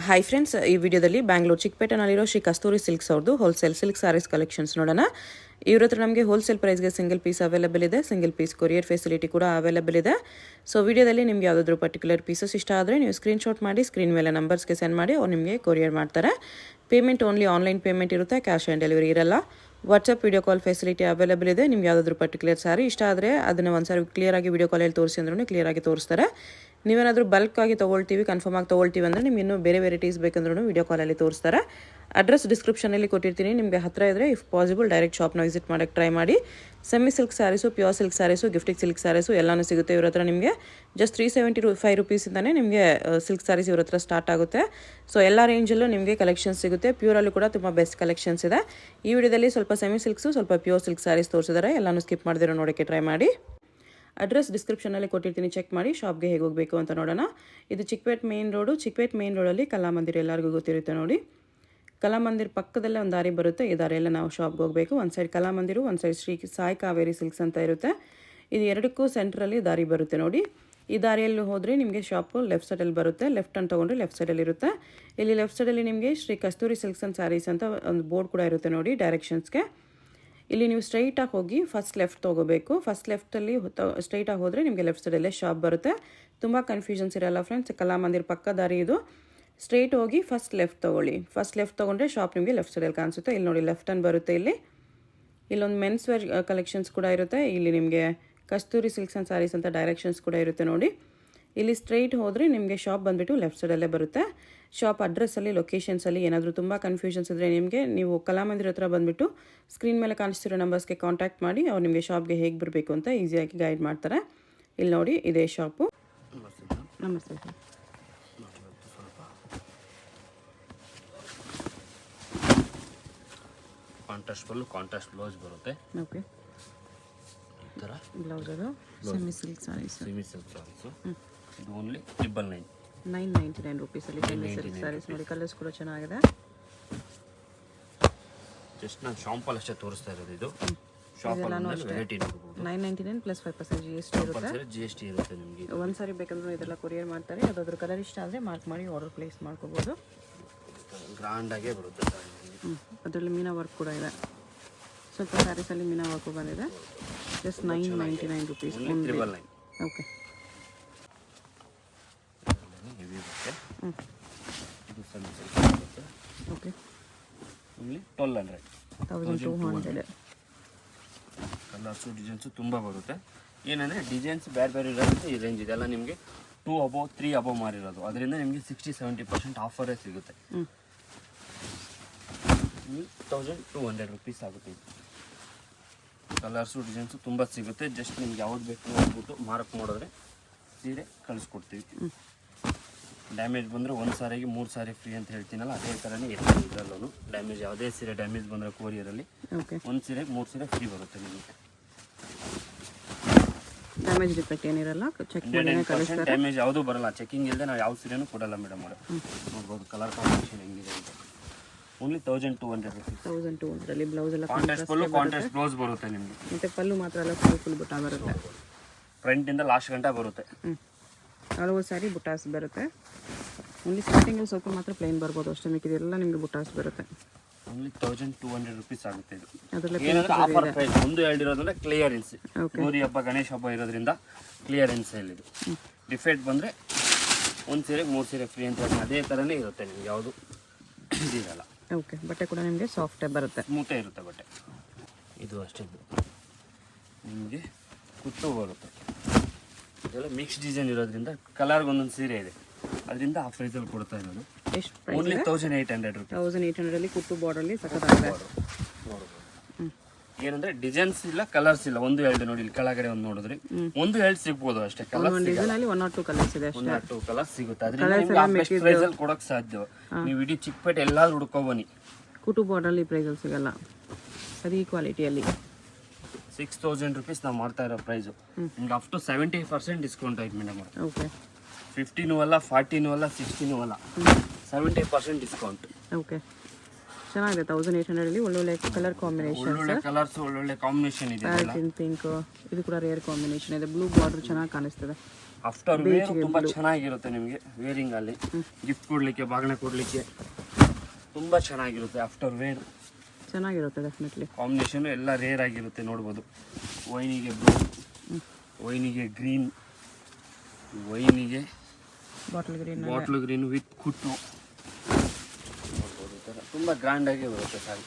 Hi friends, ಈ ವಿಡಿಯೋದಲ್ಲಿ ಬ್ಯಾಂಗ್ಳೂರು ಚಿಕ್ಕಪೇಟೆನಲ್ಲಿರೋ ಶ್ರೀ ಕಸ್ತೂರಿ silks ಅವ್ರದ್ದು ಹೋಲ್ಸೇಲ್ ಸಿಲ್ಕ್ ಸಾರೀಸ್ ಕಲೆಕ್ಷನ್ಸ್ ನೋಡೋಣ. ಇವ್ರ ಹತ್ರ ನಮಗೆ ಹೋಲ್ಸೇಲ್ ಪ್ರೈಸ್ಗೆ ಸಿಂಗಲ್ ಪೀಸ್ ಅವೈಲೇಬಲ್ ಇದೆ, ಸಿಂಗಲ್ ಪೀಸ್ ಕೊರಿಯರ್ ಫೆಸಿಲಿಟಿ ಕೂಡ ಅವೈಲೇಬಲ್ ಇದೆ. ಸೊ ವಿಡಿಯೋದಲ್ಲಿ ನಿಮ್ಗೆ ಯಾವುದಾದ್ರೂ ಪರ್ಟಿಕ್ಯುಲರ್ ಪೀಸಸ್ ಇಷ್ಟ ಆದರೆ ನೀವು ಸ್ಕ್ರೀನ್ಶಾಟ್ ಮಾಡಿ ಸ್ಕ್ರೀನ್ ಮೇಲೆ ನಂಬರ್ಸ್ಗೆ ಸೆಂಡ್ ಮಾಡಿ ಅವ್ರು ನಿಮಗೆ ಕೊರಿಯರ್ ಮಾಡ್ತಾರೆ. ಪೇಮೆಂಟ್ ಓನ್ಲಿ ಆನ್ಲೈನ್ ಪೇಮೆಂಟ್ ಇರುತ್ತೆ, ಕ್ಯಾಶ್ ಆನ್ ಡೆಲಿವರಿ ಇರಲ್ಲ. WhatsApp video call facility available ಇದೆ. ನಿಮ್ಗೆ ಯಾವುದಾದ್ರೂ ಪರ್ಟಿಕ್ಯುಲರ್ ಸಾರಿ ಇಷ್ಟ ಆದರೆ ಅದನ್ನು ಒಂದ್ಸಾರಿ ಕ್ಲಿಯರಾಗಿ ವಿಡಿಯೋ ಕಾಲಲ್ಲಿ ತೋರಿಸಿ ಅಂದ್ರೂ ಕ್ಲಿಯರಾಗಿ ತೋರಿಸ್ತಾರೆ. ನೀವೇನಾದರೂ ಬಲ್ಕ್ ಆಗಿ ತೊಗೊಳ್ತೀವಿ, ಕನ್ಫರ್ಮ್ ಆಗಿ ತೊಗೊಳ್ತೀವಿ ಅಂದರೆ ನಿಮ್ಗೆ ಇನ್ನೂ ಬೇರೆ ವೆರೈಟೀಸ್ ಬೇಕಂದ್ರೂ ವಿಡಿಯೋ ಕಾಲಲ್ಲಿ ತೋರಿಸ್ತಾರೆ. ಅಡ್ರೆಸ್ ಡಿಸ್ಕ್ರಿಪ್ಷನಲ್ಲಿ ಕೊಟ್ಟಿರ್ತೀನಿ, ನಿಮಗೆ ಹತ್ತಿರ ಇದ್ದರೆ ಇಫ್ ಪಾಸಿಬಲ್ ಡೈರೆಕ್ಟ್ ಶಾಪ್ನ ವಿಸಿಟ್ ಮಾಡೋಕ್ಕೆ ಟ್ರೈ ಮಾಡಿ. Semi silk sarees, pure silk sarees, gifting silk sarees ಎಲ್ಲನೂ ಸಿಗುತ್ತೆ ಇವ್ರ ಹತ್ರ. ನಿಮಗೆ ಜಸ್ಟ್ 375 ರುಪೀಸಿಂದನೇ ನಿಮಗೆ ಸಿಲ್ಕ್ ಸ್ಯಾರೀಸ್ ಇವ್ರ ಹತ್ರ ಸ್ಟಾರ್ಟ್ ಆಗುತ್ತೆ. ಸೊ ಎಲ್ಲ ರೇಂಜಲ್ಲೂ ನಿಮಗೆ ಕಲೆಕ್ಷನ್ಸ್ ಸಿಗುತ್ತೆ. ಪ್ಯೂರಲ್ಲೂ ಕೂಡ ತುಂಬ ಬೆಸ್ಟ್ ಕಲೆಕ್ಷನ್ಸ್ ಇದೆ. ಈ ವಿಡಿಯೋದಲ್ಲಿ ಸ್ವಲ್ಪ ಸೆಮಿ ಸಿಲ್ಕ್ಸು, ಸ್ವಲ್ಪ ಪ್ಯೂರ್ ಸಿಲ್ಕ್ ಸ್ಯಾರೀಸ್ ತೋರಿಸಿದ್ದಾರೆ. ಎಲ್ಲನೂ ಸ್ಕಿಪ್ ಮಾಡಿದಿರೋ ನೋಡೋಕ್ಕೆ ಟ್ರೈ ಮಾಡಿ. ಅಡ್ರೆಸ್ ಡಿಸ್ಕ್ರಿಪ್ಷನಲ್ಲಿ ಕೊಟ್ಟಿರ್ತೀನಿ, ಚೆಕ್ ಮಾಡಿ. ಶಾಪ್ಗೆ ಹೇಗೆ ಹೋಗಬೇಕು ಅಂತ ನೋಡೋಣ. ಇದು Chickpete main road. Chickpete main ರೋಡಲ್ಲಿ ಕಲಾಮಂದಿರ ಎಲ್ಲರಿಗೂ ಗೊತ್ತಿರುತ್ತೆ ನೋಡಿ. ಕಲಾಮಂದಿರ ಪಕ್ಕದಲ್ಲೇ ಒಂದು ದಾರಿ ಬರುತ್ತೆ. ಈ ದಾರಿಯೆಲ್ಲ ನಾವು ಶಾಪ್ಗೆ ಹೋಗಬೇಕು. ಒಂದು ಸೈಡ್ ಕಲಾಮಂದಿರು, ಒಂದು ಸೈಡ್ ಶ್ರೀ ಸಾಯಿ ಕಾವೇರಿ ಸಿಲ್ಕ್ಸ್ ಅಂತ ಇರುತ್ತೆ. ಇದು ಎರಡಕ್ಕೂ ಸೆಂಟ್ರಲ್ಲಿ ದಾರಿ ಬರುತ್ತೆ ನೋಡಿ. ಈ ದಾರಿಯಲ್ಲಿ ಹೋದರೆ ನಿಮಗೆ ಶಾಪು ಲೆಫ್ಟ್ ಸೈಡಲ್ಲಿ ಬರುತ್ತೆ. ಲೆಫ್ಟ್ ಅಂತ ತೊಗೊಂಡ್ರೆ ಲೆಫ್ಟ್ ಸೈಡಲ್ಲಿ ಇರುತ್ತೆ. ಇಲ್ಲಿ ಲೆಫ್ಟ್ ಸೈಡಲ್ಲಿ ನಿಮಗೆ ಶ್ರೀ ಕಸ್ತೂರಿ ಸಿಲ್ಕ್ಸ್ ಆ್ಯಂಡ್ ಸ್ಯಾರೀಸ್ ಅಂತ ಒಂದು ಬೋರ್ಡ್ ಕೂಡ ಇರುತ್ತೆ ನೋಡಿ ಡೈರೆಕ್ಷನ್ಸ್ಗೆ. ಇಲ್ಲಿ ನೀವು ಸ್ಟ್ರೈಟಾಗಿ ಹೋಗಿ ಫಸ್ಟ್ ಲೆಫ್ಟ್ ತೊಗೋಬೇಕು. ಫಸ್ಟ್ ಲೆಫ್ಟಲ್ಲಿ ಸ್ಟ್ರೈಟಾಗಿ ಹೋದರೆ ನಿಮಗೆ ಲೆಫ್ಟ್ ಸೈಡಲ್ಲೇ ಶಾಪ್ ಬರುತ್ತೆ. ತುಂಬ ಕನ್ಫ್ಯೂಷನ್ಸ್ ಇರಲ್ಲ ಫ್ರೆಂಡ್ಸ್. ಕಲಾಮಂದಿರ ಪಕ್ಕ ದಾರಿ ಇದು. ಸ್ಟ್ರೈಟ್ ಹೋಗಿ ಫಸ್ಟ್ ಲೆಫ್ಟ್ ತೊಗೊಳ್ಳಿ. ಫಸ್ಟ್ ಲೆಫ್ಟ್ ತೊಗೊಂಡ್ರೆ ಶಾಪ್ ನಿಮಗೆ ಲೆಫ್ಟ್ ಸೈಡಲ್ಲಿ ಕಾಣಿಸುತ್ತೆ. ಇಲ್ಲಿ ನೋಡಿ ಲೆಫ್ಟ್ ಅನ್ನು ಬರುತ್ತೆ. ಇಲ್ಲೊಂದು ಮೆನ್ಸ್ ವೇರ್ ಕಲೆಕ್ಷನ್ಸ್ ಕೂಡ ಇರುತ್ತೆ. ಇಲ್ಲಿ ನಿಮಗೆ ಕಸ್ತೂರಿ ಸಿಲ್ಕ್ಸ್ ಆ್ಯಂಡ್ ಸ್ಯಾರೀಸ್ ಅಂತ ಡೈರೆಕ್ಷನ್ಸ್ ಕೂಡ ಇರುತ್ತೆ ನೋಡಿ. ಇಲ್ಲಿ ಸ್ಟ್ರೈಟ್ ಹೋದರೆ ನಿಮಗೆ ಶಾಪ್ ಬಂದುಬಿಟ್ಟು ಲೆಫ್ಟ್ ಸೈಡಲ್ಲೇ ಬರುತ್ತೆ. ಶಾಪ್ ಅಡ್ರೆಸ್ಸಲ್ಲಿ, ಲೊಕೇಶನ್ಸಲ್ಲಿ ಏನಾದರೂ ತುಂಬ ಕನ್ಫ್ಯೂಷನ್ಸ್ ಇದ್ದರೆ ನಿಮಗೆ ನೀವು ಕಲಾಮಂದಿರ ಹತ್ರ ಬಂದುಬಿಟ್ಟು ಸ್ಕ್ರೀನ್ ಮೇಲೆ ಕಾಣಿಸ್ತಿರೋ ನಂಬರ್ಸ್ಗೆ ಕಾಂಟ್ಯಾಕ್ಟ್ ಮಾಡಿ ಅವ್ರು ನಿಮಗೆ ಶಾಪ್ಗೆ ಹೇಗೆ ಬರಬೇಕು ಅಂತ ಈಸಿಯಾಗಿ ಗೈಡ್ ಮಾಡ್ತಾರೆ. ಇಲ್ಲಿ ನೋಡಿ, ಇದೇ ಶಾಪು. ನಮಸ್ತೆ sir. Contrast full contrast blouse ಬರುತ್ತೆ. ಓಕೆ, ಥರ ಬ್ಲೌಸ್ ಅದು ಸೆಮಿ ಸಿಲ್ಕ್ ಸ್ಯಾರೀಸ್. ಇದು ಓನ್ಲಿ 999 ರುಪೀಸಲ್ಲಿ ಸೆಮಿ ಸಿಲ್ಕ್ ಸ್ಯಾರೀಸ್ ನೋಡಿ. ಕಲರ್ಸ್ ಕೂಡ ಚೆನ್ನಾಗಿದೆ. ಜಸ್ಟ್ ನಾನು ಶಾಂಪಲ್ ಅಷ್ಟೇ ತೋರಿಸ್ತಾ ಇರೋದು. ಇದು ಶಾಪಲ್ಲಿ ವೆರೈಟಿ ನೋಡಬಹುದು. 999 ಪ್ಲಸ್ 5% GST ಇರುತ್ತೆ. GST ಇರುತ್ತೆ ನಿಮಗೆ. ಒಂದು ಸಾರಿ ಬೇಕಂದ್ರೆ ಇದೆಲ್ಲ ಕೊರಿಯರ್ ಮಾಡ್ತಾರೆ. ಯಾವುದಾದ್ರೂ ಕಲರ್ ಇಷ್ಟ ಆದರೆ ಮಾರ್ಕ್ ಮಾಡಿ ಆರ್ಡರ್ ಪ್ಲೇಸ್ ಮಾಡ್ಕೋಬೋದು. ಗ್ರ್ಯಾಂಡ್ ಆಗೇ ಬರುತ್ತೆ. ಅದರಲ್ಲಿ ಮೀನಾ ವರ್ಕ್ ಕೂಡ ಇದೆ. ಸ್ವಲ್ಪ ಸ್ಯಾರೀಸಲ್ಲಿ ಮೀನಾ ವರ್ಕು ಬಂದಿದೆ. Just 999 rupees. 999. ಓಕೆ, ಇದು ಸಣ್ಣ ಬರುತ್ತೆ. Okay, only 1200. ಕಲರ್ಸು ಡಿಸೈನ್ಸು ತುಂಬ ಬರುತ್ತೆ. ಏನಂದರೆ ಡಿಸೈನ್ಸ್ ಬೇರೆ ಬೇರೆ ಇರೋದ್ರಿಂದ ಈ ರೇಂಜ್ ಇದೆಲ್ಲ ನಿಮಗೆ 2 ಅಬೋ 3 ಅಬೋ ಮಾರಿರೋದು. ಅದರಿಂದ ನಿಮಗೆ 60-70% ಆಫರೇ ಸಿಗುತ್ತೆ. 1200 ರುಪೀಸ್ ಆಗುತ್ತೆ. ಕಲರ್ಸು ಡಿಸೈನ್ಸು ತುಂಬ ಸಿಗುತ್ತೆ. ಜಸ್ಟ್ ನಿಮ್ಗೆ ಯಾವ್ದು ಬೇಕು ನೋಡ್ಬಿಟ್ಟು ಮಾರ್ಕ್ ಮಾಡಿದ್ರೆ ಸೀರೆ ಕಳಿಸ್ಕೊಡ್ತೀವಿ. ಡ್ಯಾಮೇಜ್ ಬಂದರೆ ಒಂದು ಸಾರಿಗೆ 3 ಸಾರಿ ಫ್ರೀ ಅಂತ ಹೇಳ್ತೀನಲ್ಲ, ಅದೇ ಥರನೇ ಇರ್ತದೆ ಇದರಲ್ಲೂ. ಡ್ಯಾಮೇಜ್ ಯಾವುದೇ ಸೀರೆ ಡ್ಯಾಮೇಜ್ ಬಂದರೆ ಕೊರಿಯರಲ್ಲಿ ಒಂದು ಸೀರೆಗೆ 3 ಸೀರೆ ಫ್ರೀ ಬರುತ್ತೆ ನಿಮಗೆ. ಡ್ಯಾಮೇಜ್ ಡಿಫೆಕ್ಟ್ ಏನಿರಲ್ಲ, ಚೆಕ್ ಮಾಡಿ ಕಳಿಸ್ತಾರೆ. ಡ್ಯಾಮೇಜ್ ಯಾವುದೂ ಬರಲ್ಲ. ಚೆಕಿಂಗ್ ಇಲ್ಲದೆ ನಾವು ಯಾವ ಸೀರೆನೂ ಕೊಡಲ್ಲ ಮೇಡಮ್ ಅವರು. ನೋಡ್ಬೋದು ಕಲರ್ ಕಾಂಬಿನೇಷನ್ ಹೆಂಗಿದೆ ಅಂತ. Only 1200 rupees. 1200 ಬ್ಲೌಸ್ ಎಲ್ಲ ಕಾಂಟ್ರಾಸ್ಟ್ ಬ್ಲೌಸ್ ಬರುತ್ತೆ ನಿಮಗೆ. ಮತ್ತೆ ಪಲ್ಲು ಮಾತ್ರ ಎಲ್ಲ ಫುಲ್ ಬುಟ್ಟ ಬರುತ್ತೆ. ಫ್ರಂಟಿಂದ ಲಾಸ್ಟ್ ಗಂಟ ಬರುತ್ತೆ. ಹಲವು ಸಾರಿ ಬುಟ್ಟಾಸ್ ಬರುತ್ತೆ. ಓನ್ಲಿ ಸ್ಟಾರ್ಟಿಂಗಲ್ಲಿ ಸ್ವಲ್ಪ ಮಾತ್ರ ಪ್ಲೇನ್ ಬರ್ಬೋದು ಅಷ್ಟೇ. ಮಿಕ್ಕಿದೆಲ್ಲ ನಿಮಗೆ ಬುಟ್ಟಾಸ್ ಬರುತ್ತೆ. ಓನ್ಲಿ 1200 ರುಪೀಸ್ ಆಗುತ್ತೆ ಇದು. ಅದರಲ್ಲಿ ಆಫರ್ ಪ್ರೈಸ್. ಒಂದು ಹೇಳಿರೋದ್ರೆ ಕ್ಲಿಯರೆನ್ಸ್. ಗೌರಿ ಹಬ್ಬ, ಗಣೇಶ ಹಬ್ಬ ಇರೋದ್ರಿಂದ ಕ್ಲಿಯರೆನ್ಸ್ ಇಲ್ಲಿ. ಡಿಫೆಕ್ಟ್ ಬಂದರೆ ಒಂದು ಸೀರೆ 3 ಸೀರೆ ಫ್ರೀ ಅಂತ ಹೇಳಿ ಅದೇ ಥರನೇ ಇರುತ್ತೆ. ನಿಮ್ಗೆ ಯಾವುದು ಇದಿರಲ್ಲ. ಓಕೆ, ಬಟ್ಟೆ ಕೂಡ ನಿಮಗೆ ಸಾಫ್ಟೇ ಬರುತ್ತೆ, ಸ್ಮೂತೇ ಇರುತ್ತೆ ಬಟ್ಟೆ. ಇದು ಅಷ್ಟೇ ನಿಮಗೆ ಕುತ್ತು ಬರುತ್ತೆ. ಇದೆಲ್ಲ ಮಿಕ್ಸ್ ಡಿಸೈನ್ ಇರೋದ್ರಿಂದ ಕಲರ್ಗೆ ಒಂದೊಂದು ಸೀರೆ ಇದೆ. ಅದರಿಂದ ಆ ಪ್ರೈಸಲ್ಲಿ ಕೊಡ್ತಾ ಇರೋದು. ಎಷ್ಟು ಪ್ರೈಸ್? Only 1800 rupees. 1800 ಕುತ್ತು ಬಾರ್ಡರಲ್ಲಿ ಸಖತ್ತಾಗಿದೆ. ಏನಂದ್ರೆ ಡಿಸೈನ್ಸ್ ಇಲ್ಲ, ಕಲರ್ಸ್ ಇಲ್ಲ. ಒಂದು ಎರಡು ನೋಡಿ, ಇಲ್ಲಿ ಕೆಳಗಡೆ ಒಂದು ನೋಡಿದ್ರಿ, ಒಂದು ಎರಡು ಸಿಗ್ಬೋದು ಅಷ್ಟೇ. ಕಲರ್ ಡಿಸೈನ್ ಅಲ್ಲಿ 1 or 2 ಕಲರ್ಸ್ ಇದೆ ಅಷ್ಟೇ. 1 or 2 ಕಲರ್ಸ್ ಸಿಗುತ್ತೆ. ಅದರಿಂದ ಬೆಸ್ಟ್ ಪ್ರೈಸ್ ಅಲ್ಲಿ ಕೊಡೋಕೆ ಸಾಧ್ಯ. ನೀವು ಇಡೀ ಚಿಕ್ಕಪೇಟೆ ಎಲ್ಲಾದ್ರೂ ಹುಡ್ಕೋಬನ್ನಿ, ಕುಟು ಬಾರ್ಡರ್ಲಿ ಪ್ರೈಸಲ್ಲಿ ಸಿಗಲ್ಲ. ಅದೇ ಕ್ವಾಲಿಟಿಯಲ್ಲಿ 6000 ರುಪೀಸ್ ನಾವು ಮಾಡ್ತಾ ಇರೋ ಪ್ರೈಸು. ನಿಮ್ಗೆ ಅಪ್ ಟು 70% ಡಿಸ್ಕೌಂಟ್ ಆಯ್ತು ಮೇಡಮ್. ಓಕೆ, 50 ಅಲ್ಲ, 40 ಅಲ್ಲ, 60 ಅಲ್ಲ, 70% ಡಿಸ್ಕೌಂಟ್. ಓಕೆ, ಚೆನ್ನಾಗಿದೆ. 1800 ಒಳ್ಳೊಳ್ಳೆ ಕಲರ್ ಕಾಂಬಿನೇಷನ್, ಒಳ್ಳೊಳ್ಳೆ ಕಲರ್ಸ್, ಒಳ್ಳೊಳ್ಳೆ ಕಾಂಬಿನೇಷನ್ ಇದೆ. ಪ್ಯಾರೆಟ್ ಪಿಂಕ್, ಇದು ಕೂಡ ರೇರ್ ಕಾಂಬಿನೇಷನ್ ಇದೆ. ಬ್ಲೂ ಬಾರ್ಡರ್ ಚೆನ್ನಾಗಿ ಕಾಣಿಸ್ತದೆ. ಆಫ್ಟರ್ ವೇರ್ ತುಂಬ ಚೆನ್ನಾಗಿರುತ್ತೆ ನಿಮಗೆ ವೇರಿಂಗಲ್ಲಿ ಗಿಫ್ಟ್ ಕೊಡಲಿಕ್ಕೆ ಬಾಗಿನ ಕೊಡಲಿಕ್ಕೆ ತುಂಬ ಚೆನ್ನಾಗಿರುತ್ತೆ ಆಫ್ಟರ್ ವೇರ್ ಚೆನ್ನಾಗಿರುತ್ತೆ ಡೆಫಿನೆಟ್ಲಿ. ಕಾಂಬಿನೇಷನ್ ಎಲ್ಲ ರೇರ್ ಆಗಿರುತ್ತೆ ನೋಡ್ಬೋದು. ವೈನಿಗೆ ಬ್ಲೂ, ವೈನಿಗೆ ಗ್ರೀನ್, ವೈನಿಗೆ ಬಾಟ್ಲ್ ಗ್ರೀನ್ ವಿತ್ ಕುಟ್ಟು ನೋಡ್ಬೋದು. ಈ ಥರ ತುಂಬ ಗ್ರ್ಯಾಂಡಾಗಿ ಬರುತ್ತೆ ಸಾರಿ.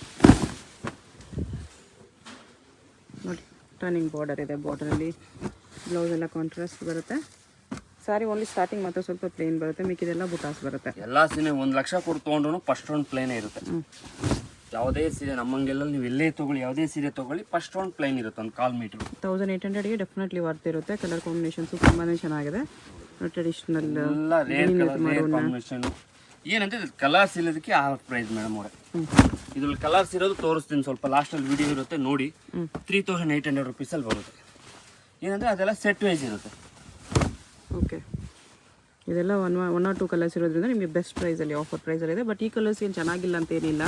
ನೋಡಿ ಟರ್ನಿಂಗ್ ಬಾರ್ಡರ್ ಇದೆ, ಬಾರ್ಡರಲ್ಲಿ ಬ್ಲೌಸ್ ಎಲ್ಲ ಕಾಂಟ್ರಾಸ್ಟ್ ಬರುತ್ತೆ. ಸಾರಿ ಓನ್ಲಿ ಸ್ಟಾರ್ಟಿಂಗ್ ಮಾತ್ರ ಸ್ವಲ್ಪ ಪ್ಲೇನ್ ಬರುತ್ತೆ, ಮಿಕ್ಕಿದೆಲ್ಲ ಬುಟಾಸ್ ಬರುತ್ತೆ. ಎಲ್ಲ ಸೀರೆ 1 ಲಕ್ಷ ಕೊಟ್ಟು ತೊಗೊಂಡ್ರು ಫಸ್ಟ್ ರೌಂಡ್ ಪ್ಲೇನೇ ಇರುತ್ತೆ. ಯಾವುದೇ ಸೀರೆ ನಮ್ಮಂಗೆಲ್ಲ ನೀವು ಎಲ್ಲೇ ತೊಗೊಳ್ಳಿ, ಯಾವುದೇ ಸೀರೆ ತೊಗೊಳ್ಳಿ ಫಸ್ಟ್ ರೌಂಡ್ ಪ್ಲೇನ್ ಇರುತ್ತೆ. ಒಂದು 1/4 ಮೀಟ್ರು 1800ಗೆ ಡೆಫಿನೆಟ್ಲಿ ವರ್ತ್ ಇರುತ್ತೆ. ಕಲರ್ ಕಾಂಬಿನೇಷನ್ಸು ತುಂಬಾ ಚೆನ್ನಾಗಿದೆ. ಟ್ರೆಡಿಷನಲ್ ಎಲ್ಲ ರೇರ್ ಕಾಂಬಿನೇಷನ್. ಏನಂದ್ರೆ ಕಲರ್ಸ್ ಇಲ್ಲದಕ್ಕೆ ಆ ಪ್ರೈಸ್ ಮೇಡಮ್ ಅವರೇ. ಇದ್ರಲ್ಲಿ ಕಲರ್ಸ್ ಇರೋದು ತೋರಿಸ್ತೀನಿ ಸ್ವಲ್ಪ ಲಾಸ್ಟಲ್ಲಿ ವಿಡಿಯೋ ಇರುತ್ತೆ ನೋಡಿ. 3800 ರುಪೀಸಲ್ಲಿ ಬರುತ್ತೆ. ಏನಂದರೆ ಅದೆಲ್ಲ ಸೆಟ್ ವೈಸ್ ಇರುತ್ತೆ. ಓಕೆ, ಇದೆಲ್ಲ ಒನ್ ಆರ್ ಟೂ ಕಲರ್ಸ್ ಇರೋದ್ರಿಂದ ನಿಮಗೆ ಬೆಸ್ಟ್ ಪ್ರೈಸಲ್ಲಿ ಆಫರ್ ಪ್ರೈಸಲ್ಲಿ ಇದೆ. ಬಟ್ ಈ ಕಲರ್ಸ್ ಏನು ಚೆನ್ನಾಗಿಲ್ಲ ಅಂತ ಏನಿಲ್ಲ,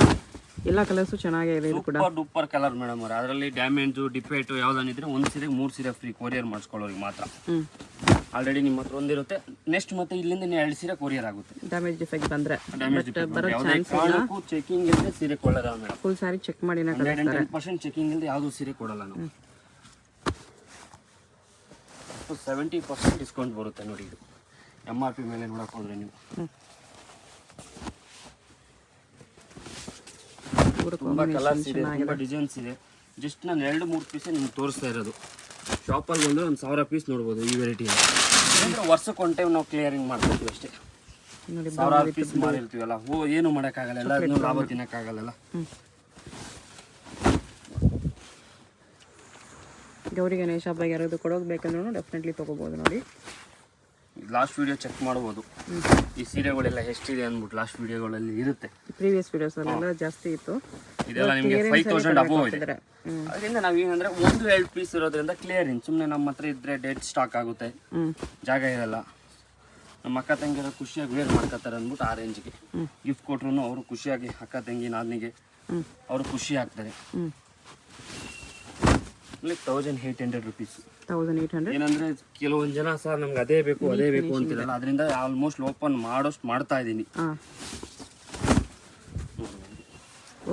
ಎಲ್ಲ ಕಲರ್ಸು ಚೆನ್ನಾಗೇ ಇದೆ. ಇದು ಕೂಡ ಸೂಪರ್ ಕಲರ್ ಮೇಡಮ್ ಅವ್ರೆ. ಅದರಲ್ಲಿ ಡ್ಯಾಮೇಜು ಡಿಫೆಕ್ಟು ಯಾವುದಾನಿದ್ರೆ 1 ಸೀರೆಗೆ 3 ಸೀರೆ ಫ್ರೀ ಕೊರಿಯರ್ ಮಾಡಿಸ್ಕೊಳ್ಳೋರಿಗೆ ಮಾತ್ರ. ಆಲ್ರೆಡಿ ನಿಮ್ಮ ಹತ್ರ ಒಂದಿರುತ್ತೆ, ನೆಕ್ಸ್ಟ್ ಮತ್ತೆ ಇಲ್ಲಿಂದ 2 ಸೀರೆ ಕೊರಿಯರ್ ಆಗುತ್ತೆ. ಡ್ಯಾಮೇಜ್ ಡಿಫೆಕ್ಟ್ ಬಂದರೆ ಚೆಕಿಂಗ್ ಇಲ್ಲದೆ ಸೀರೆ ಕೊಡಲ್ಲ ಮೇಡಮ್. ಫುಲ್ ಸಾರಿ ಚೆಕ್ ಮಾಡಿ 110% ಚೆಕಿಂಗ್ ಇಲ್ಲದೆ ಯಾವುದೂ ಸೀರೆ ಕೊಡಲ್ಲ ನಾವು. 70% ಡಿಸ್ಕೌಂಟ್ ಬರುತ್ತೆ ನೋಡಿ. ಇದು MRP ಮೇಲೆ ನೋಡಕ್ಕೆ ಹೋದ್ರೆ ನೀವು ತುಂಬ ಕಲರ್ಸ್ ಇದೆ, ತುಂಬ ಡಿಸೈನ್ಸ್ ಇದೆ. ಜಸ್ಟ್ ನಾನು 2-3 ಪೀಸೇ ನಿಮ್ಗೆ ತೋರಿಸ್ತಾ ಇರೋದು. ಶಾಪಲ್ಲಿ ಬಂದರೆ ಒಂದು 1000 ಪೀಸ್ ನೋಡ್ಬೋದು ಈ ವೆರೈಟಿ. ಅಂದರೆ ವರ್ಷಕ್ಕೆ 1 ಟೈಮ್ ನಾವು ಕ್ಲಿಯರಿಂಗ್ ಮಾಡ್ತೀವಿ ಅಷ್ಟೇ. 1000 ಪೀಸ್ ಮಾಡಿರ್ತೀವಲ್ಲ, ಏನು ಮಾಡೋಕ್ಕಾಗಲ್ಲ, ಎಲ್ಲದನ್ನೂ ಲಾಭ ತಿನ್ನೋಕ್ಕಾಗಲ್ಲ. ಗೌರಿ ಗಣೇಶ ಹಬ್ಬಗೆ ಯಾರಾದ್ರು ಕೊಡೋದು ಬೇಕಂದ್ರೂ ಡೆಫಿನೆಟ್ಲಿ ತೊಗೋಬೋದು. ನೋಡಿ ಲಾಸ್ಟ್ ವಿಡಿಯೋ ಚೆಕ್ ಮಾಡ್ಬೋದು, ಈ ಸೀರೆಗಳೆಲ್ಲ ಎಷ್ಟಿದೆ ಅಂದ್ಬಿಟ್ಟು ಲಾಸ್ಟ್ ವಿಡಿಯೋಗಳಲ್ಲಿ ಇರುತ್ತೆ. ಪ್ರೀವಿಯಸ್ ವಿಡಿಯೋಸಲ್ಲೆಲ್ಲ ಜಾಸ್ತಿ ಇತ್ತು. ಇದೆಲ್ಲ ನಿಮಗೆ 5000 ಅಬೋವ್ ಇದೆ. ಅದರಿಂದ ನಾವೇನಂದ್ರೆ 1-2 ಪೀಸ್ ಇರೋದ್ರಿಂದ ಕ್ಲಿಯರಿಂಗ್. ಸುಮ್ಮನೆ ನಮ್ಮ ಹತ್ರ ಇದ್ರೆ ಡೆಡ್ ಸ್ಟಾಕ್ ಆಗುತ್ತೆ, ಜಾಗ ಇರಲ್ಲ. ನಮ್ಮ ಅಕ್ಕ ತಂಗಿರ ಖುಷಿಯಾಗಿ ವೇರ್ ಮಾಡ್ಕೋತಾರೆ ಅಂದ್ಬಿಟ್ಟು ಆ ರೇಂಜ್ಗೆ ಗಿಫ್ಟ್ ಕೊಟ್ರು ಅವರು ಖುಷಿಯಾಗಿ, ಅಕ್ಕ ತಂಗಿ ನಾದಿನಿಗೆ ಅವರು ಖುಷಿ ಆಗ್ತಾರೆ. 1800 ರುಪೀಸ್. 1800 ಏನಂದ್ರೆ ಕೆಲವೊಂದು ಜನ ಸರ್ ನಮ್ಗೆ ಅದೇ ಬೇಕು ಅಂತಿರಲ್ಲ, ಅದರಿಂದ ಆಲ್ಮೋಸ್ಟ್ ಓಪನ್ ಮಾಡೋಷ್ಟು ಮಾಡ್ತಾ ಇದ್ದೀನಿ.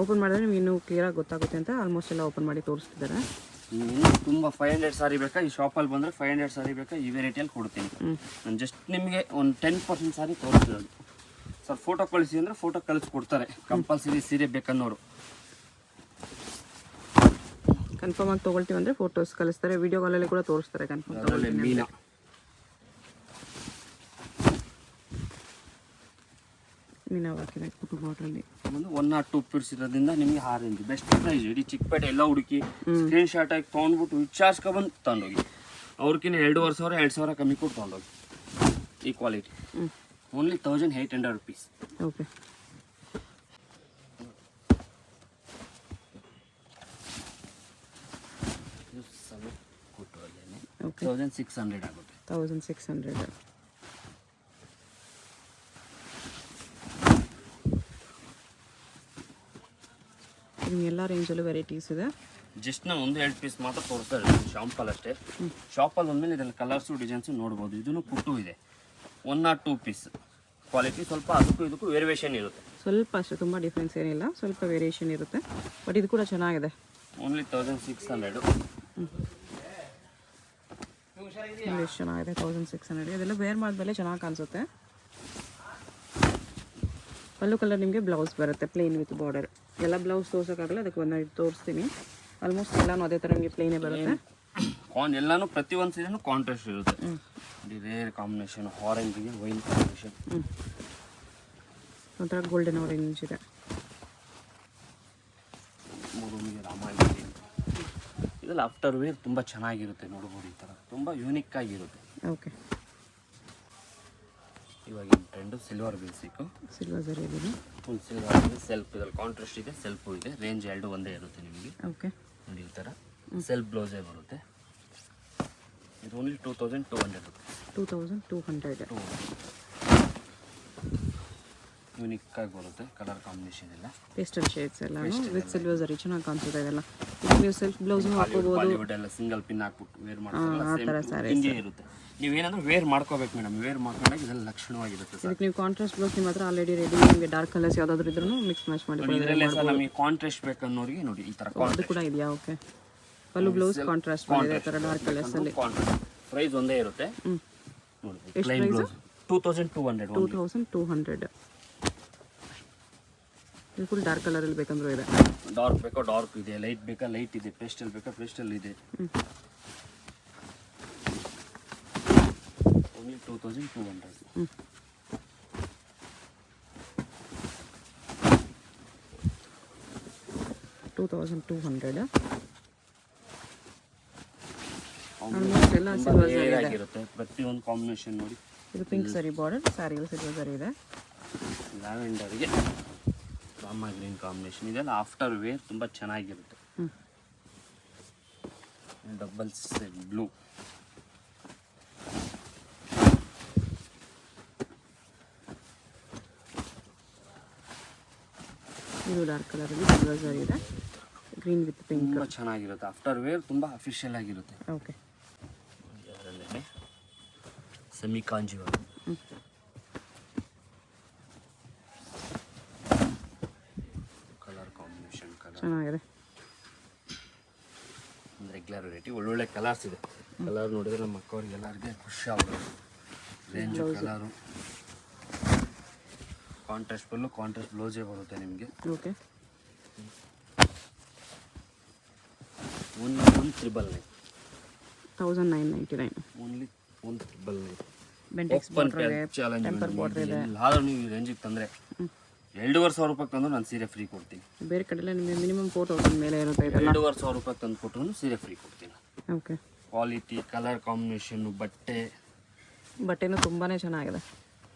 ಓಪನ್ ಮಾಡಿದ್ರೆ ನಿಮ್ಗೆ ಇನ್ನೂ ಕ್ಲಿಯರಾಗಿ ಗೊತ್ತಾಗುತ್ತೆ ಅಂತ ಆಲ್ಮೋಸ್ಟ್ ಎಲ್ಲ ಓಪನ್ ಮಾಡಿ ತೋರಿಸ್ತಿದ್ದಾರೆ. ಇನ್ನೂ ತುಂಬ 500 ಸಾರಿ ಬೇಕಾ, ಈ ಶಾಪಲ್ಲಿ ಬಂದರೆ 500 ಸಾರಿ ಬೇಕಾ, ಈ ವೆರೈಟಿಯಲ್ಲಿ ಕೊಡ್ತೀನಿ. ನಾನು ಜಸ್ಟ್ ನಿಮಗೆ ಒಂದು 10% ಸಾರಿ ತೋರಿಸ್ತಿರೋದು. ಸರ್ ಫೋಟೋ ಕಳಿಸಿ ಅಂದರೆ ಫೋಟೋ ಕಳಿಸ್ಕೊಡ್ತಾರೆ ಕಂಪಲ್ಸರಿ ಸೀರೆ ಬೇಕನ್ನೋರು. ಕನ್ಫರ್ಮ್ ಆಗಿ ತೊಗೊಳ್ತೀವಿ ಅಂದರೆ ಫೋಟೋಸ್ ಕಳಿಸ್ತಾರೆ, ವಿಡಿಯೋ ಕಾಲಲ್ಲಿ ಕೂಡ ತೋರಿಸ್ತಾರೆ. ಕನ್ಫರ್ಮ್ ಮೀನಾ ಹಾಕಿದೆ ಬಾಟ್ರಲ್ಲಿ ಒಂದು 1 or 2 ಪೀಸ್ ಇರೋದ್ರಿಂದ ನಿಮಗೆ ಆ ರೇಂಜ್ ಬೆಸ್ಟ್ ಪ್ರೈಸ್. ಇಡೀ ಚಿಕ್ಕಪೇಟೆ ಎಲ್ಲ ಹುಡುಕಿ ಸ್ಕ್ರೀನ್ ಶಾಟ್ ಆಗಿ ತೊಗೊಂಡ್ಬಿಟ್ಟು ವಿಚಾರಿಸ್ಕೊಬಂದು ತೊಗೊಂಡೋಗಿ. ಅವ್ರಿಗಿನ್ನ 2500-2000 ಕಮ್ಮಿ ಕೊಟ್ಟು ತೊಗೊಂಡೋಗಿ. ಈ quality only 1800 rupees. Okay, okay 1600 ಆಗುತ್ತೆ. 1600. ಎಲ್ಲ ರೇಂಜಲ್ಲೂ ವೆರೈಟೀಸ್ ಇದೆ. ಜಸ್ಟ್ ನಾನು 1-2 ಪೀಸ್ ಮಾತ್ರ ತೋರಿಸ್ತಾ ಇದ್ದೀನಿ ಶಾಂಪಲ್ ಅಷ್ಟೇ. ಶಾಪಲ್ಲಿ ಬಂದಮೇಲೆ ಇದರಲ್ಲಿ ಕಲರ್ಸು ಡಿಸೈನ್ಸು ನೋಡ್ಬೋದು. ಇದನ್ನು ಕುಟ್ಟು ಇದೆ 1 or 2 ಪೀಸ್. ಕ್ವಾಲಿಟಿ ಸ್ವಲ್ಪ ಅದಕ್ಕೂ ಇದಕ್ಕೂ ವೇರಿಯೇಷನ್ ಇರುತ್ತೆ, ಸ್ವಲ್ಪ ಅಷ್ಟೇ, ತುಂಬ ಡಿಫ್ರೆನ್ಸ್ ಏನಿಲ್ಲ, ಸ್ವಲ್ಪ ವೇರಿಯೇಷನ್ ಇರುತ್ತೆ. ಬಟ್ ಇದು ಕೂಡ ಚೆನ್ನಾಗಿದೆ. ಓನ್ಲಿ 1600. ಎಷ್ಟು ಚೆನ್ನಾಗಿದೆ 1600. ಇದೆಲ್ಲ ವೇರ್ ಮಾಡಿದ್ಮೇಲೆ ಚೆನ್ನಾಗಿ ಕಾಣಿಸುತ್ತೆ. ಪಲ್ಲು ಕಲರ್ ನಿಮಗೆ ಬ್ಲೌಸ್ ಬರುತ್ತೆ ಪ್ಲೇನ್ ವಿತ್ ಬಾರ್ಡರ್. ಎಲ್ಲ ಬ್ಲೌಸ್ ತೋರ್ಸೋಕ್ಕಾಗಲ್ಲ, ಅದಕ್ಕೆ ಒಂದು ತೋರಿಸ್ತೀನಿ. ಆಲ್ಮೋಸ್ಟ್ ಎಲ್ಲನೂ ಅದೇ ಥರ ನಿಮಗೆ ಪ್ಲೇನೇ ಬರುತ್ತೆ. ಎಲ್ಲನೂ ಪ್ರತಿಯೊಂದು ಸೀರೆನೂ ಕಾಂಟ್ರಾಸ್ಟ್ ಇರುತ್ತೆ. ರೇರ್ ಕಾಂಬಿನೇಷನ್, ಆರೆಂಜಿಗೆ ವೈನ್ ಕಾಂಬಿನೇಷನ್, ಒಂಥರ ಗೋಲ್ಡನ್ ಆರೆಂಜ್ ಇದೆ. ರಾಮಾಯಣ ಇದೆಲ್ಲ ಆಫ್ಟರ್ ವೇರ್ ತುಂಬ ಚೆನ್ನಾಗಿರುತ್ತೆ ನೋಡ್ಬೋದು. ಈ ಥರ ತುಂಬ ಯೂನಿಕ್ ಆಗಿರುತ್ತೆ. ಓಕೆ, ಇವಾಗಿನ trend silver basic, silver zari ಇದೆ, ಫುಲ್ ಸಿಲ್ವರ್ ಇದೆ. ಸೆಲ್ಫ್ ಇದರಲ್ಲಿ ಕಾಂಟ್ರಾಸ್ಟ್ ಇದೆ, ಸೆಲ್ಫು ಇದೆ. ರೇಂಜ್ 2 ಒಂದೇ ಇರುತ್ತೆ ನಿಮಗೆ. ಓಕೆ, ನೋಡಿ ಈ ಥರ ಸೆಲ್ಫ್ ಬ್ಲೌಸೇ ಬರುತ್ತೆ. ಇದು ಓನ್ಲಿ 2200 ರುಪೀಸ್. 2200. ಯೂನಿಕ್ ಆಗಿ ಬರುತ್ತೆ ಕಲರ್ ಕಾಂಬಿನೇಷನ್ ಎಲ್ಲ. ಪೇಸ್ಟಲ್ ಶೇಡ್ಸ್ ಎಲ್ಲ ವಿತ್ ಸಿಲ್ವರ್ ಜರಿ ಚೆನ್ನಾಗಿ ಕಾಣಿಸುತ್ತೆ ಇದೆಲ್ಲ. ನೀವು ಸೆಲ್ಫ್ ಬ್ಲೌಸ್ ಹಾಕೋಬಹುದು. ಬಾಲಿವುಡ್ ಎಲ್ಲ ಸಿಂಗಲ್ ಪಿನ್ ಹಾಕ್ಬಿಟ್ಟು ವೇರ್ ಮಾಡ್ತಾರಲ್ಲ ಹಿಂಗೆ ಇರುತ್ತೆ. ನೀವೇನಾದ್ರೂ ವೇರ್ ಮಾಡ್ಕೋಬೇಕು ಮೇಡಮ್. ವೇರ್ ಮಾಡ್ಕೊಂಡಾಗ ಇದೆಲ್ಲ ಲಕ್ಷಣವಾಗಿರುತ್ತೆ ಸರ್. ಇದಕ್ಕೆ ನೀವು ಕಾಂಟ್ರಾಸ್ಟ್ ಬ್ಲೌಸ್ ನಿಮ್ಮ ಹತ್ರ ಆಲ್ರೆಡಿ ರೆಡಿ, ನಿಮಗೆ ಡಾರ್ಕ್ ಕಲರ್ಸ್ ಯಾವ್ದಾದ್ರು ಇದ್ರೂ ಮಿಕ್ಸ್ ಮ್ಯಾಚ್ ಮಾಡಿ. ಇದರಲ್ಲೇ ಸರ್ ನಮಗೆ ಕಾಂಟ್ರಾಸ್ಟ್ ಬೇಕನ್ನೋರಿಗೆ ನೋಡಿ ಈ ತರ ಅದು ಕೂಡ ಇದೆಯಾ? ಓಕೆ. ಪಲ್ಲು ಬ್ಲೌಸ್ ಕಾಂಟ್ರಾಸ್ಟ್ ಮಾಡಿದೆ ಈ ತರ ಡಾರ್ಕ್ ಕಲರ್ಸ್ ಅಲ್ಲಿ. ಪ್ರೈಸ್ ಒಂದೇ ಇರುತ್ತೆ ನೋಡಿ. ಎಷ್ಟು ಪ್ಲೈನ್ ಪ್ರೈಸ್? ಬ್ಲೌಸ್ 2200. 2200. ಇದು ಫುಲ್ ಡಾರ್ಕ್ ಕಲರ್ ಅಲ್ಲಿ ಬೇಕಂದ್ರೂ ಇದೆ. ಡಾರ್ಕ್ ಬೇಕೋ ಡಾರ್ಕ್ ಇದೆ, ಲೈಟ್ ಬೇಕಾ ಲೈಟ್ ಇದೆ, ಪೇಸ್ಟಲ್ ಬೇಕಾ ಪೇಸ್ಟಲ್ ಇದೆ. ಓನ್ಲಿ 2200. 2200. ಆಲ್ಮೋಸ್ಟ್ ಎಲ್ಲ ಸಿಲ್ವರ್ ಜರಿ ಆಗಿರುತ್ತೆ ಪ್ರತಿಯೊಂದು ಕಾಂಬಿನೇಷನ್ ನೋಡಿ. ಇದು ಪಿಂಕ್ ಸರಿ ಬಾರ್ಡರ್, ಸ್ಯಾರಿಗಳು ಸಿಲ್ವರ್ ಜರಿ ಇದೆ. ಲ್ಯಾವೆಂಡರ್ಗೆ ರಾಮ ಗ್ರೀನ್ ಕಾಂಬಿನೇಷನ್ ಇದೆಲ್ಲ ಆಫ್ಟರ್ ವೇರ್ ತುಂಬ ಚೆನ್ನಾಗಿರುತ್ತೆ. Double set blue. ಇದು ಡಾರ್ಕ್ ಕಲರ್ ಅಲ್ಲಿ ಸಿಲ್ವರ್ ಜರಿ ಇದೆ. ಗ್ರೀನ್ ವಿತ್ ಪಿಂಕ್ ತುಂಬ ಚೆನ್ನಾಗಿರುತ್ತೆ. ಆಫ್ಟರ್ ವೇರ್ ತುಂಬ ಅಫಿಷಿಯಲ್ ಆಗಿರುತ್ತೆ. ಓಕೆ. ಅದರಲ್ಲೇ ಸೆಮಿ ಕಾಂಜಿವರ ಕಲರ್ ಕಾಂಬಿನೇಷನ್ ಚೆನ್ನಾಗಿದೆ. ರೆಗ್ಯುಲರ್ ವೆರೈಟಿ ಒಳ್ಳೊಳ್ಳೆ ಕಲರ್ಸ್ ಇದೆ. ಕಲರ್ ನೋಡಿದ್ರೆ ನಮ್ಮ ಅಕ್ಕವ್ರಿಗೆ ಎಲ್ಲರಿಗೆ ಖುಷಿ ಆಗೋದು. Range colour contrast full contrast ಬ್ಲೌಸೇ ಬರುತ್ತೆ ನಿಮಗೆ. Okay. Only 1999. 1999. Only 1999. Bentex border ಇದೆ, ಚಾಲೆಂಜ್ ಟೆಂಪರ್ ಬಾರ್ಡರ್ ಇದೆ. ಎಲ್ಲಾದ್ರೂ ನೀವು ಈ ರೇಂಜಿಗೆ ತಂದರೆ 2500 ರೂಪಾಯಿ ತಂದು ನಾನು ಸೀರೆ ಫ್ರೀ ಕೊಡ್ತೀನಿ. ಬೇರೆ ಕಡೆ ಎಲ್ಲ ನಿಮಗೆ ಮಿನಿಮಮ್ 4000 ಮೇಲೆ ಇರುತ್ತೆ ಇದೆಲ್ಲ. 2500 ರೂಪಾಯಿ ತಂದು ಕೊಟ್ಟರು ಸೀರೆ ಫ್ರೀ ಕೊಡ್ತೀನಿ. ಓಕೆ. ಕ್ವಾಲಿಟಿ, ಕಲರ್ ಕಾಂಬಿನೇಷನ್ನು, ಬಟ್ಟೆನೂ ತುಂಬಾನೇ ಚೆನ್ನಾಗಿದೆ.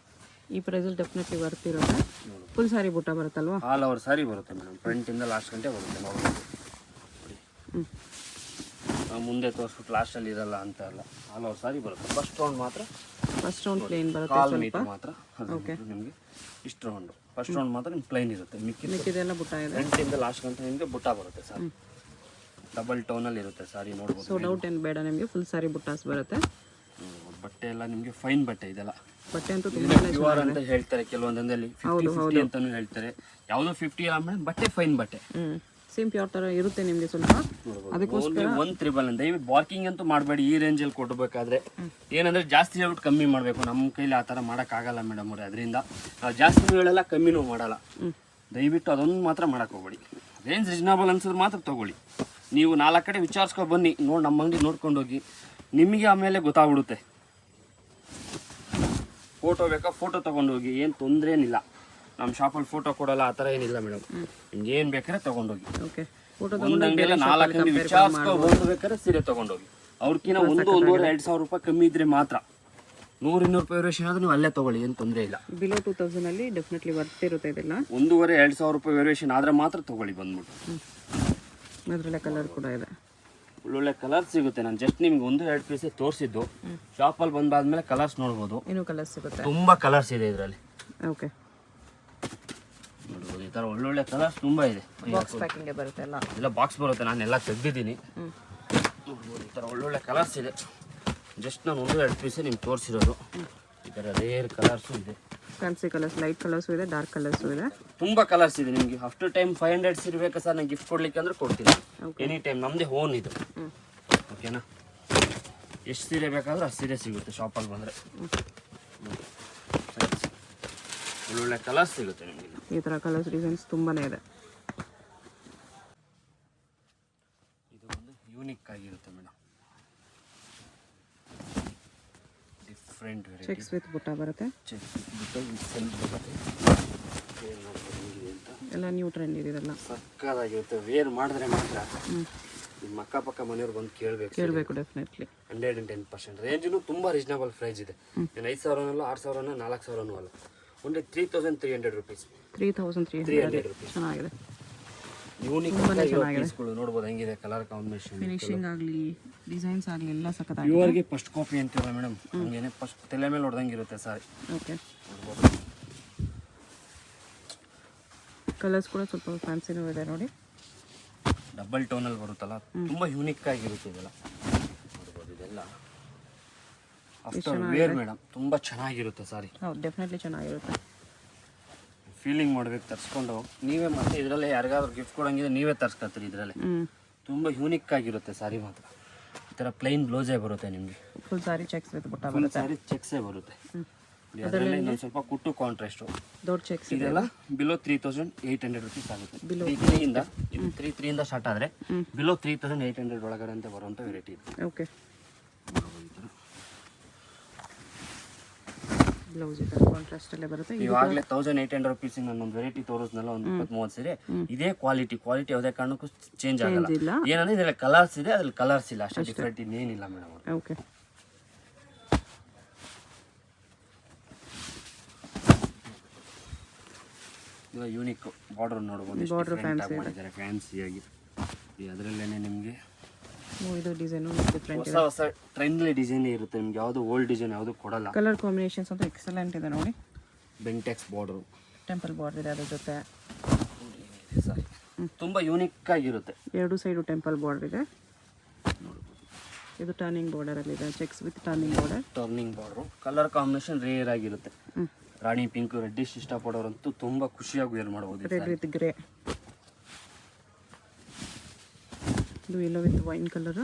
ಈ ಪ್ರೈಸಲ್ಲಿ ಡೆಫಿನೆಟ್ಲಿ ವರ್ತ್ ಇರುತ್ತೆ. ಫುಲ್ ಸಾರಿ ಬುಟ್ಟ ಬರುತ್ತಲ್ವಾ? ಆಲ್ ಓವರ್ ಸಾರಿ ಬರುತ್ತೆ ಮೇಡಮ್. ಫ್ರಂಟಿಂದ ಲಾಸ್ಟ್ ಗಂಟೆ ಬರುತ್ತೆ ನೋಡಿ. ಮುಂದೆ ತೋರಿಸ್ಬಿಟ್ಟು ಲಾಸ್ಟಲ್ಲಿ ಇರಲ್ಲ ಅಂತ ಅಲ್ಲ, ಆಲ್ ಓವರ್ ಸಾರಿ ಬರುತ್ತೆ. ಫಸ್ಟ್ ರೌಂಡ್ ಮಾತ್ರ, ಫಸ್ಟ್ ರೌಂಡ್ ಪ್ಲೇನ್ ಬರುತ್ತೆ ಕಾಲ್ ಸ್ವಲ್ಪ. ಮೀಟ್ ಮಾತ್ರ ನಿಮಗೆ ಇಷ್ಟು ರೌಂಡು. ಫಸ್ಟ್ ರೌಂಡ್ ಮಾತ್ರ ನಿಮ್ಗೆ ಪ್ಲೈನ್ ಇರುತ್ತೆ. ಮಿಕ್ಕಿದೆಲ್ಲ ಬುಟ್ಟ ಇದೆ. ಫ್ರಂಟಿಂದ ಲಾಸ್ಟ್ ಗಂಟೆ ನಿಮಗೆ ಬುಟ್ಟ ಬರುತ್ತೆ ಸರ್. ಡಬಲ್ ಟೋನಲ್ಲಿ ಇರುತ್ತೆ ಸಾರಿ ನೋಡ್ಬೋದು. ಸೊ ಡೌಟ್ ಏನು ಬೇಡ ನಿಮಗೆ, ಫುಲ್ ಸಾರಿ ಬುಟ್ಟಾಸ್ ಬರುತ್ತೆ. ಬಟ್ಟೆ ಎಲ್ಲ ನಿಮಗೆ ಫೈನ್ ಬಟ್ಟೆ ಇದೆಲ್ಲ. ಬಟ್ಟೆ ಅಂತೂ ತುಂಬಾನೇ ಪ್ಯೂರ್ ಅಂತ ಹೇಳ್ತಾರೆ ಕೆಲವೊಂದಲ್ಲಿ, 50 ಅಂತಾನು ಹೇಳ್ತಾರೆ. ಯಾವುದೋ 50 ಇಲ್ಲ ಮೇಡಮ್, ಬಟ್ಟೆ ಫೈನ್ ಬಟ್ಟೆ. ಸೇಮ್ ಪ್ಯೂರ್ ತರ ಇರುತ್ತೆ ನಿಮಗೆ ಸ್ವಲ್ಪ. ಅದಕ್ಕೋಸ್ಕರ 1 ದಯವಿಟ್ಟು ಬಾರ್ಕಿಂಗ್ ಅಂತೂ ಮಾಡಬೇಡಿ. ಈ ರೇಂಜಲ್ಲಿ ಕೊಡಬೇಕಾದ್ರೆ ಏನಂದ್ರೆ ಜಾಸ್ತಿ ಹೇಳ್ಬಿಟ್ಟು ಕಮ್ಮಿ ಮಾಡಬೇಕು. ನಮ್ಮ ಕೈಲಿ ಆ ಥರ ಮಾಡೋಕ್ಕಾಗಲ್ಲ ಮೇಡಮ್ ಅವ್ರೆ. ಅದರಿಂದ ನಾವು ಜಾಸ್ತಿನೂ ಹೇಳಲ್ಲ, ಕಮ್ಮಿನೂ ಮಾಡಲ್ಲ. ದಯವಿಟ್ಟು ಅದೊಂದು ಮಾತ್ರ ಮಾಡೋಕೆ ಹೋಗ್ಬೇಡಿ. ರೇಂಜ್ ರೀಸನಬಲ್ ಅನ್ಸಿದ್ರೆ ಮಾತ್ರ ತೊಗೊಳ್ಳಿ. ನೀವು 4 ಕಡೆ ವಿಚಾರಿಸ್ಕೊಂಡು ಬನ್ನಿ, ನೋಡಿ ನಮ್ಮ ಅಂಗಡಿ ನೋಡ್ಕೊಂಡು ಹೋಗಿ. ನಿಮಗೆ ಆಮೇಲೆ ಗೊತ್ತಾಗ್ಬಿಡುತ್ತೆ. ಫೋಟೋ ಬೇಕಾ ಫೋಟೋ ತೊಗೊಂಡೋಗಿ, ಏನು ತೊಂದರೆ ಏನಿಲ್ಲ. ನಮ್ಮ ಶಾಪಲ್ಲಿ ಫೋಟೋ ಕೊಡಲ್ಲ, ಆ ಥರ ಏನಿಲ್ಲ ಮೇಡಮ್. ನಿಮ್ಗೆ ಏನು ಬೇಕಾದ್ರೆ ತೊಗೊಂಡೋಗಿ. ಓಕೆ. ಫೋಟೋ ಒಂದು ಅಂಗಡಿಯಲ್ಲ 4 ಅಂಗಡಿ ವಿಚಾರಿಸ್ಕೊಂಡು ಬೇಕಾದ್ರೆ ಸೀರೆ ತೊಗೊಂಡೋಗಿ. ಅವ್ರಕ್ಕಿಂತ 1-1.5 ರೂಪಾಯಿ ಕಮ್ಮಿ ಇದ್ರೆ ಮಾತ್ರ. 100-200 ರೂಪಾಯಿ ವೇರಿಯೇಷನ್ ಆದ್ರೆ ನೀವು ಅಲ್ಲೇ ತೊಗೊಳ್ಳಿ, ಏನು ತೊಂದರೆ ಇಲ್ಲ. ಬಿಲೋ 2000 ಅಲ್ಲಿ ಡೆಫಿನೆಟ್ಲಿ ವರ್ತ್ ಇರುತ್ತೆ ಇದೆಲ್ಲ. 1,500-2,000 ರೂಪಾಯಿ ವೇರಿಯೇಷನ್ ಆದ್ರೆ ಮಾತ್ರ ತೊಗೊಳ್ಳಿ ಬಂದ್ಬಿಟ್ಟು. ಅದರಲ್ಲೇ ಕಲರ್ ಕೂಡ ಇದೆ, ಒಳ್ಳೊಳ್ಳೆ ಕಲರ್ ಸಿಗುತ್ತೆ. ನಾನು ಜಸ್ಟ್ ನಿಮ್ಗೆ 1-2 ಪೀಸೇ ತೋರಿಸಿದ್ದು. ಶಾಪಲ್ಲಿ ಬಂದಾದ್ಮೇಲೆ ಕಲರ್ಸ್ ನೋಡ್ಬೋದು. ಇನ್ನೂ ಕಲರ್ಸ್ ಸಿಗುತ್ತೆ. ತುಂಬ ಕಲರ್ಸ್ ಇದೆ ಇದರಲ್ಲಿ. ಓಕೆ. ನೋಡ್ಬೋದು ಈ ಥರ ಒಳ್ಳೊಳ್ಳೆ ಕಲರ್ಸ್ ತುಂಬ ಇದೆ. ಬಾಕ್ಸ್ ಪ್ಯಾಕಿಂಗ್ ಬರುತ್ತೆ ಎಲ್ಲ. ಎಲ್ಲ ಬಾಕ್ಸ್ ಬರುತ್ತೆ, ನಾನು ಎಲ್ಲ ತೆಗ್ದಿದ್ದೀನಿ. ನೋಡ್ಬೋದು ಈ ಥರ ಒಳ್ಳೊಳ್ಳೆ ಕಲರ್ಸ್ ಇದೆ. ಜಸ್ಟ್ ನಾನು 1-2 ಪೀಸೇ ನಿಮ್ಗೆ ತೋರಿಸಿರೋದು. ಈ ಥರ ರೇರ್ ಕಲರ್ಸು ಇದೆ, ಫ್ಯಾನ್ಸಿ ಕಲರ್ಸ್, ಲೈಟ್ ಕಲರ್ಸು ಇದೆ, ಡಾರ್ಕ್ ಕಲರ್ಸು ಇದೆ. ತುಂಬ ಕಲರ್ಸ್ ಇದೆ. ನಿಮಗೆ ಆಫ್ಟರ್ ಟೈಮ್ 500 ಇರಬೇಕಾ ಸರ್ ನಾನು ಗಿಫ್ಟ್ ಕೊಡ್ಲಿಕ್ಕೆ ಅಂದ್ರೆ ಕೊಡ್ತೀನಿ. ಎನಿ ಟೈಮ್ ನಮ್ಮದೇ ಓನ್ ಇದು. ಓಕೆನಾ? ಎಷ್ಟು ಸೀರೆ ಬೇಕಾದರೂ ಅಷ್ಟು ಸೀರೆ ಸಿಗುತ್ತೆ ಶಾಪಲ್ಲಿ ಬಂದರೆ. ಒಳ್ಳೊಳ್ಳೆ ಕಲರ್ಸ್ ಸಿಗುತ್ತೆ ನಿಮಗೆ. ಈ ಥರ ಕಲರ್ಸ್ ಡಿಸೈನ್ಸ್ ತುಂಬಾ ಇದೆ. ಇದು ಒಂದು ಯೂನಿಕ್ ಆಗಿರುತ್ತೆ madam. Different variety. Cheques with ಬುಟ್ಟ ಬರುತ್ತೆ. ಚೆಕ್ಸ್ ಬಿಟ್ಟು ಸೆಲ್ಫ್ ಬರುತ್ತೆ. ಎಲ್ಲ ನ್ಯೂ ಟ್ರೆಂಡ್ ಇದೆ ಇದೆಲ್ಲ. ಸಕ್ಕದಾಗಿರುತ್ತೆ. ವೇರ್ ಮಾಡಿದ್ರೆ ಮಾತ್ರ ನಿಮ್ಮ ಅಕ್ಕಪಕ್ಕ ಮನೆಯವ್ರು ಬಂದು ಕೇಳಬೇಕು ಡೆಫಿನೆಟ್ಲಿ. 110%. ರೇಂಜು ತುಂಬ ರೀಸನಬಲ್ ಪ್ರೈಸ್ ಇದೆ. ಏನು 5,000 6,000 4,000 ಅಲ್ಲ, ಓನ್ಲಿ 3,300 ರೂಪೀಸ್. 3,300 ರೂಪೀಸ್. ಚೆನ್ನಾಗಿದೆ. ಯೂನಿಕ್ ಪೀಸ್ಗಳು ನೋಡ್ಬೋದು ಹೆಂಗಿದೆ ಕಲರ್ ಕಾಂಬಿನೇಷನ್. ಫಿನಿಶಿಂಗ್ ಆಗಲಿ, ಡಿಸೈನ್ಸ್ ಆಗಲಿ ಎಲ್ಲ ಸಖತ್ತಾಗಿದೆ. ಪ್ಯೂರ್ಗೆ ಫಸ್ಟ್ ಕಾಪಿ ಅಂತೀವಲ್ಲ ಮೇಡಮ್, ಹಂಗೇನೆ ಫಸ್ಟ್ ತಲೆ ಮೇಲೆ ಹೊಡೆದಂಗೆ ಇರುತ್ತೆ ಸಾರಿ. ಓಕೆ. ಕಲರ್ಸ್ ಕೂಡ ಸ್ವಲ್ಪ ಫ್ಯಾನ್ಸಿನೂ ಇದೆ ನೋಡಿ. ಡಬಲ್ ಟೋನಲ್ಲಿ ಬರುತ್ತಲ್ಲ, ತುಂಬ ಯೂನಿಕ್ ಆಗಿರುತ್ತೆ ಇದೆಲ್ಲ. ನೋಡ್ಬೋದು ಇದೆಲ್ಲ ಆಫ್ಟರ್ ವೇರ್ ಮೇಡಮ್, ತುಂಬ ಚೆನ್ನಾಗಿರುತ್ತೆ ಸಾರಿ. ಹೌದು, ಡೆಫಿನೆಟ್ಲಿ ಚೆನ್ನಾಗಿರುತ್ತೆ. ಫೀಲಿಂಗ್ ಮಾಡ್ಬೇಕು ತರಿಸ್ಕೊಂಡು ನೀವೇ. ಮತ್ತೆ ಇದರಲ್ಲೇ ಯಾರಿಗಾದ್ರೂ ಗಿಫ್ಟ್ ಕೊಡೋಂಗಿದ್ರೆ ನೀವೇ ತರಿಸ್ಕೊತೀರಿ. ಇದರಲ್ಲೇ ತುಂಬ ಯೂನಿಕ್ ಆಗಿರುತ್ತೆ ಸಾರಿ ಮಾತ್ರ. ಈ ಥರ ಪ್ಲೈನ್ ಬ್ಲೌಸೇ ಬರುತ್ತೆ ನಿಮಗೆ. ಫುಲ್ ಸಾರಿ ಚೆಕ್ಸ್ ವಿತ್ ಬುಟ್ಟ ಫುಲ್ ಸಾರಿ ಚೆಕ್ಸೇ ಬರುತ್ತೆ. ಅದರಲ್ಲಿ ಇನ್ನೊಂದು ಸ್ವಲ್ಪ ಕುಟ್ಟು ಕಾಂಟ್ರಾಸ್ಟು ದೊಡ್ಡ ಚೆಕ್ಸ್ ಇದೆಲ್ಲ ಬಿಲೋ 3800 ರುಪೀಸ್ ಆಗುತ್ತೆ. 3,300 ಸ್ಟಾರ್ಟ್ ಆದರೆ ಬಿಲೋ 3800 ಒಳಗಡೆ ಅಂತ ಬರುವಂಥ ವೆರೈಟಿ ಇದೆ. ಓಕೆ, ಬ್ಲೌಸ್ ಇದೆ ಕಾಂಟ್ರಾಸ್ಟ್ ಅಲ್ಲೇ ಬರುತ್ತೆ. ಇವಾಗಲೇ 1800 ರುಪೀಸ್ ಇನ್ನೊಂದು ವೆರೈಟಿ ತೋರಿಸ್ನಲ್ಲ, ಒಂದು 20-30 ಸೀರೆ. ಇದೇ ಕ್ವಾಲಿಟಿ ಯಾವುದೇ ಕಾರಣಕ್ಕೂ ಚೇಂಜ್ ಆಗಲ್ಲ. ಏನಂದ್ರೆ ಇದರಲ್ಲಿ ಕಲರ್ಸ್ ಇದೆ, ಅದ್ರಲ್ಲಿ ಕಲರ್ಸ್ ಇಲ್ಲ, ಅಷ್ಟೇ ಡಿಫ್ರೆಂಟ್ ಇನ್ನೇನಿಲ್ಲ ಮೇಡಮ್. ಓಕೆ, ಇವಾಗ ಯೂನಿಕ್ ಬಾರ್ಡರ್ ನೋಡ್ಬೋದು, ಬಾರ್ಡರ್ ಫ್ಯಾನ್ಸಿ ಮಾಡಿದ್ದಾರೆ ಫ್ಯಾನ್ಸಿಯಾಗಿ. ಅದರಲ್ಲೇನೆ ನಿಮಗೆ ಇದು ಡಿಸೈನು ಡಿಫ್ರೆಂಟ್ ಹೊಸ ಹೊಸ ಟ್ರೆಂಡ್ಲಿ ಡಿಸೈನ್ ಇರುತ್ತೆ ನಿಮ್ಗೆ. ಯಾವುದು ಓಲ್ಡ್ ಡಿಸೈನ್ ಯಾವುದು ಕೊಡಲ್ಲ. ಕಲರ್ ಕಾಂಬಿನೇಷನ್ಸ್ ಅಂತೂ ಎಕ್ಸಲೆಂಟ್ ಇದೆ ನೋಡಿ. ಬೆಂಟೆಕ್ಸ್ ಬಾರ್ಡರು, ಟೆಂಪಲ್ ಬಾರ್ಡರ್ ಇದೆ ಅದ್ರ ಜೊತೆ. ಸಾರಿ, ತುಂಬ ಯೂನಿಕ್ ಆಗಿರುತ್ತೆ. ಎರಡು ಸೈಡು ಟೆಂಪಲ್ ಬಾರ್ಡರ್ ಇದೆ. ಇದು ಟರ್ನಿಂಗ್ ಬಾರ್ಡರ್ ಅಲ್ಲಿ ಇದೆ, checks with turning border. Turning border colour combination rare ಆಗಿರುತ್ತೆ. ರಾಣಿ ಪಿಂಕ್, ರೆಡ್ಡಿಶ್ ಇಷ್ಟಪಡೋರಂತೂ ತುಂಬ ಖುಷಿಯಾಗಿ ವೇರ್ ಮಾಡ್ಬೋದು. ರೆಡ್ ವಿತ್ ಗ್ರೇ, ಇದು yellow with wine colour,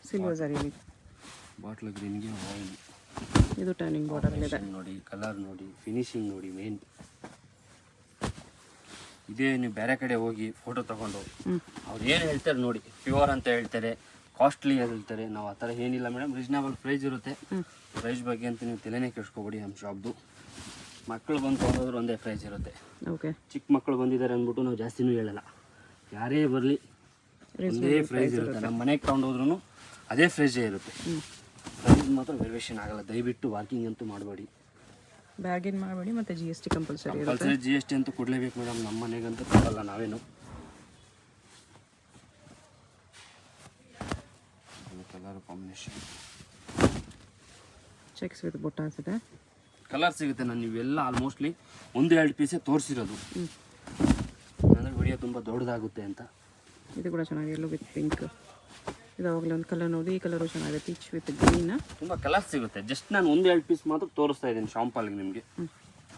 silver zari bottle ಗ್ರೀನ್ಗೆ ವೈನ್. ಇದು ಟರ್ನಿಂಗ್ ಬಾರ್ಡರ್ ಇದೆ ನೋಡಿ, ಕಲರ್ ನೋಡಿ, ಫಿನಿಶಿಂಗ್ ನೋಡಿ. ಮೇನ್ ಇದೇ ನೀವು ಬೇರೆ ಕಡೆ ಹೋಗಿ ಫೋಟೋ ತಗೊಂಡು ಅವ್ರು ಏನು ಹೇಳ್ತಾರೆ ನೋಡಿ, ಪ್ಯೂರ್ ಅಂತ ಹೇಳ್ತಾರೆ, ಕಾಸ್ಟ್ಲಿ ಅಂತ ಹೇಳ್ತಾರೆ. ನಾವು ಆ ಥರ ಏನಿಲ್ಲ ಮೇಡಮ್, ರೀಸನಬಲ್ ಪ್ರೈಸ್ ಇರುತ್ತೆ. ಪ್ರೈಸ್ ಬಗ್ಗೆ ಅಂತ ನೀವು ತಲೆನೇ ಕೆಡ್ಸ್ಕೊಬೇಡಿ. ನಮ್ಮ ಶಾಪ್ದು ಮಕ್ಕಳು ಬಂದು ತೊಗೊಂಡೋದ್ರು ಒಂದೇ ಪ್ರೈಸ್ ಇರುತ್ತೆ. ಓಕೆ, ಚಿಕ್ಕ ಮಕ್ಕಳು ಬಂದಿದ್ದಾರೆ ಅಂದ್ಬಿಟ್ಟು ನಾವು ಜಾಸ್ತಿನೂ ಹೇಳಲ್ಲ. ಯಾರೇ ಬರಲಿ ಒಂದೇ ಪ್ರೈಸ್ ಇರುತ್ತೆ. ನಮ್ಮ ಮನೆಗೆ ತೊಗೊಂಡೋದ್ರೂ ಅದೇ ಪ್ರೈಸೇ ಇರುತ್ತೆ. ಪ್ರೈಸ್ ಮಾತ್ರ ವೇರಿಯೇಷನ್ ಆಗಲ್ಲ. ದಯವಿಟ್ಟು ವಾಕಿಂಗ್ ಅಂತೂ ಮಾಡಬೇಡಿ, ಬ್ಯಾರ್ಗೇನ್ ಮಾಡಬೇಡಿ. ಮತ್ತು GST ಕಂಪಲ್ಸರಿ ಇರುತ್ತೆ. ಕಂಪಲ್ಸರಿ GST ಅಂತೂ ಕೊಡಲೇಬೇಕು ಮೇಡಮ್. ನಮ್ಮ ಮನೆಗಂತೂ ಕೊಡಲ್ಲ ನಾವೇನು. ಕಲರ್ ಕಾಂಬಿನೇಷನ್, ಚೆಕ್ಸ್ ವಿತ್ ಬುಟ್ಟಾಸ್ ಇದೆ. ಕಲರ್ ಸಿಗುತ್ತೆ. ನಾನು ನೀವೆಲ್ಲ ಆಲ್ಮೋಸ್ಟ್ಲಿ 1-2 ಪೀಸೇ ತೋರಿಸಿರೋದು, ಅಂದರೆ ವಿಡಿಯೋ ತುಂಬ ದೊಡ್ಡದಾಗುತ್ತೆ ಅಂತ. ಇದು ಕೂಡ ಚೆನ್ನಾಗಿದೆ, ಎಲ್ಲೋ ವಿತ್ ಪಿಂಕ್. ಇದಾವಾಗಲೇ ಒಂದು ಕಲರ್ ನೋಡಿ, ಈ ಕಲರು ಚೆನ್ನಾಗಿದೆ, ಪೀಚ್ ವಿತ್ ಗ್ರೀನ್. ತುಂಬ ಕಲರ್ ಸಿಗುತ್ತೆ. ಜಸ್ಟ್ ನಾನು 1-2 ಪೀಸ್ ಮಾತ್ರ ತೋರಿಸ್ತಾ ಇದ್ದೀನಿ ಶಾಂಪಲ್ಗೆ ನಿಮಗೆ.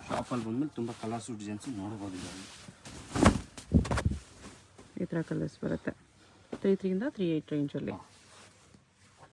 ಶಾಪಲ್ಲಿ ಬಂದಮೇಲೆ ತುಂಬ ಕಲರ್ಸು ಡಿಸೈನ್ಸು ನೋಡ್ಬೋದು. ಈ ಥರ ಕಲರ್ಸ್ ಬರುತ್ತೆ 33 ಇಂದ 38 ರೇಂಜಲ್ಲಿ.